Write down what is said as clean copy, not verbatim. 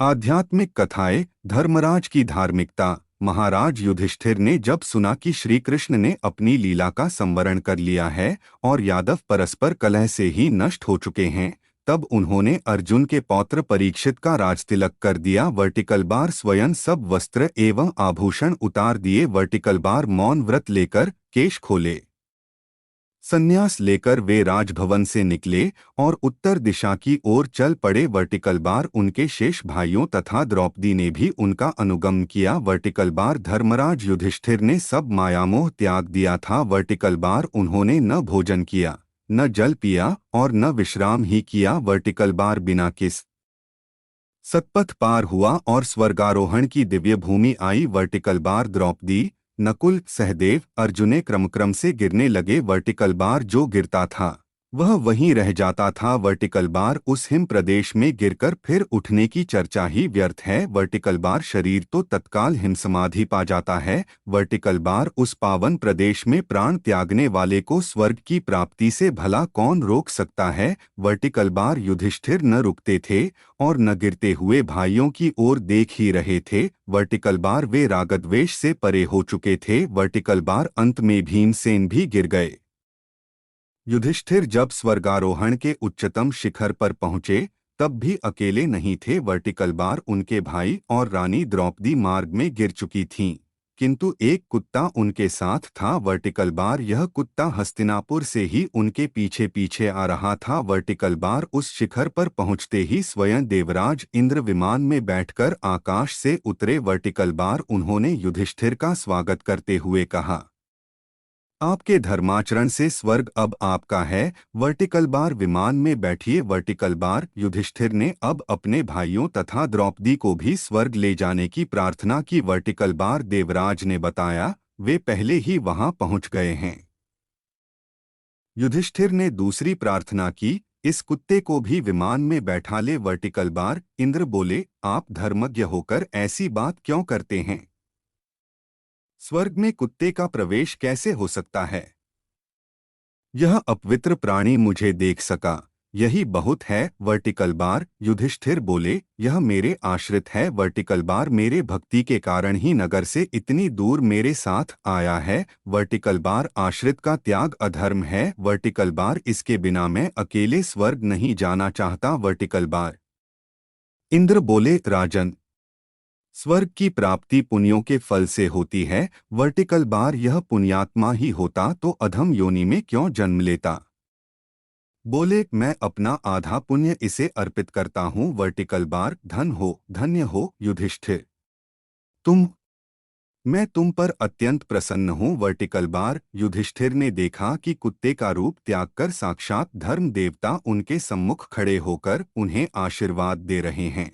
आध्यात्मिक कथाएं। धर्मराज की धार्मिकता। महाराज युधिष्ठिर ने जब सुना कि श्री कृष्ण ने अपनी लीला का संवरण कर लिया है और यादव परस्पर कलह से ही नष्ट हो चुके हैं, तब उन्होंने अर्जुन के पौत्र परीक्षित का राजतिलक कर दिया। वर्टिकल बार स्वयं सब वस्त्र एवं आभूषण उतार दिए। वर्टिकल बार मौन व्रत लेकर केश खोले, संन्यास लेकर वे राजभवन से निकले और उत्तर दिशा की ओर चल पड़े। वर्टिकल बार उनके शेष भाइयों तथा द्रौपदी ने भी उनका अनुगमन किया। वर्टिकल बार धर्मराज युधिष्ठिर ने सब मायामोह त्याग दिया था। वर्टिकल बार उन्होंने न भोजन किया, न जल पिया और न विश्राम ही किया। वर्टिकल बार बिना किस सतपथ पार हुआ और स्वर्गारोहण की दिव्य भूमि आई। वर्टिकल बार द्रौपदी, नकुल, सहदेव, अर्जुने क्रम से गिरने लगे। वर्टिकल बार जो गिरता था वह वहीं रह जाता था। वर्टिकल बार उस हिम प्रदेश में गिरकर फिर उठने की चर्चा ही व्यर्थ है। वर्टिकल बार शरीर तो तत्काल हिम समाधि पा जाता है। वर्टिकल बार उस पावन प्रदेश में प्राण त्यागने वाले को स्वर्ग की प्राप्ति से भला कौन रोक सकता है। वर्टिकल बार युधिष्ठिर न रुकते थे और न गिरते हुए भाइयों की ओर देख ही रहे थे। वर्टिकल बार वे रागद्वेष से परे हो चुके थे। वर्टिकल बार अंत में भीमसेन भी गिर गए। युधिष्ठिर जब स्वर्गारोहण के उच्चतम शिखर पर पहुंचे तब भी अकेले नहीं थे। वर्टिकल बार उनके भाई और रानी द्रौपदी मार्ग में गिर चुकी थीं, किंतु एक कुत्ता उनके साथ था। वर्टिकल बार यह कुत्ता हस्तिनापुर से ही उनके पीछे पीछे आ रहा था। वर्टिकल बार उस शिखर पर पहुंचते ही स्वयं देवराज इंद्र विमान में बैठकर आकाश से उतरे। वर्टिकल बार उन्होंने युधिष्ठिर का स्वागत करते हुए कहा, आपके धर्माचरण से स्वर्ग अब आपका है। वर्टिकल बार विमान में बैठिए। वर्टिकल बार युधिष्ठिर ने अब अपने भाइयों तथा द्रौपदी को भी स्वर्ग ले जाने की प्रार्थना की। वर्टिकल बार देवराज ने बताया, वे पहले ही वहां पहुंच गए हैं। युधिष्ठिर ने दूसरी प्रार्थना की, इस कुत्ते को भी विमान में बैठा ले। वर्टिकल बार इंद्र बोले, आप धर्मज्ञ होकर ऐसी बात क्यों करते हैं? स्वर्ग में कुत्ते का प्रवेश कैसे हो सकता है? यह अपवित्र प्राणी मुझे देख सका, यही बहुत है। वर्टिकल बार युधिष्ठिर बोले, यह मेरे आश्रित है। वर्टिकल बार मेरे भक्ति के कारण ही नगर से इतनी दूर मेरे साथ आया है। वर्टिकल बार आश्रित का त्याग अधर्म है। वर्टिकल बार इसके बिना मैं अकेले स्वर्ग नहीं जाना चाहता। वर्टिकल बार इंद्र बोले, राजन, स्वर्ग की प्राप्ति पुण्यों के फल से होती है। वर्टिकल बार यह पुण्यात्मा ही होता तो अधम योनि में क्यों जन्म लेता? बोले, मैं अपना आधा पुण्य इसे अर्पित करता हूँ। वर्टिकल बार, धन हो, धन्य हो युधिष्ठिर, तुम मैं तुम पर अत्यंत प्रसन्न हूँ। वर्टिकल बार युधिष्ठिर ने देखा कि कुत्ते का रूप त्याग कर साक्षात धर्म देवता उनके सम्मुख खड़े होकर उन्हें आशीर्वाद दे रहे हैं।